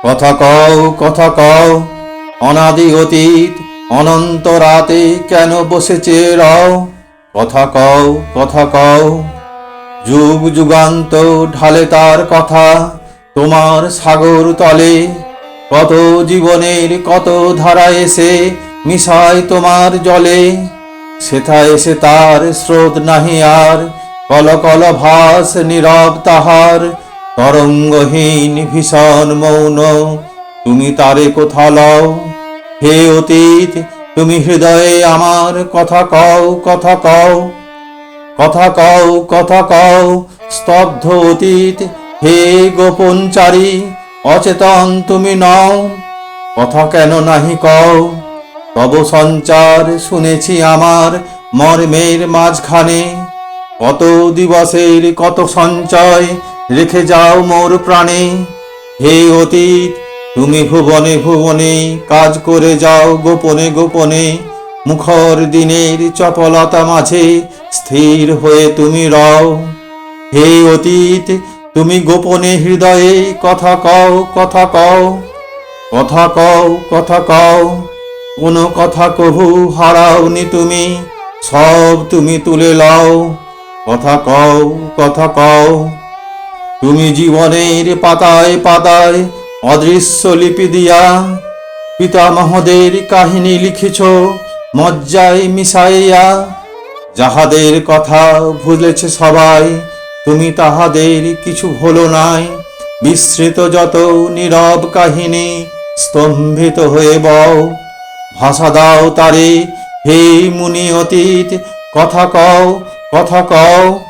কথা কও, অনাদি অতীত অনন্ত রাতে কেন বসেছে রও? কথা কও, যুগ যুগান্ত ঢালে তার কথা তোমার সাগর তলে। কত জীবনের কত ধারা এসে মিশায় তোমার জলে। সেথা এসে তার স্রোত নাহি আর, কল কল ভাস নীরব তাহার। তরঙ্গহীন ভীষণ মৌন, তুমি তারে কোথা লও? হে অতীত, তুমি হৃদয়ে আমার, কথা কও কথা কও, স্তব্ধ অতীত হে গোপনচারী, অচেতন তুমি নও। কথা কেন নাহি কও? তব সঞ্চার শুনেছি আমার মর্মের মাঝখানে। কত দিবসের কত সঞ্চয় রেখে যাও মোর প্রাণে। হে অতীত, তুমি ভুবনে ভুবনে কাজ করে যাও গোপনে গোপনে। মুখর দিনের চপলতা মাঝে স্থির হয়ে তুমি রও। হে অতীত, তুমি গোপনে হৃদয়ে কথা কও কথা কও। কোনো কথা কহু হারাওনি তুমি, সব তুমি তুলে লও। কথা কও। তুমি জীবনের পাতায় পাতায় অদৃশ্য লিপি দিয়া পিতামহদের কাহিনী লিখিছ মজ্জায় মিশাইয়া। যাহাদের কথা ভুলেছে সবাই, তুমি তাহাদের কিছু ভুলো নাই। বিস্মৃত যত নীরব কাহিনী স্তম্ভিত হয়ে বও। ভাষা দাও তারে হে মুনি অতীত, কথা কও।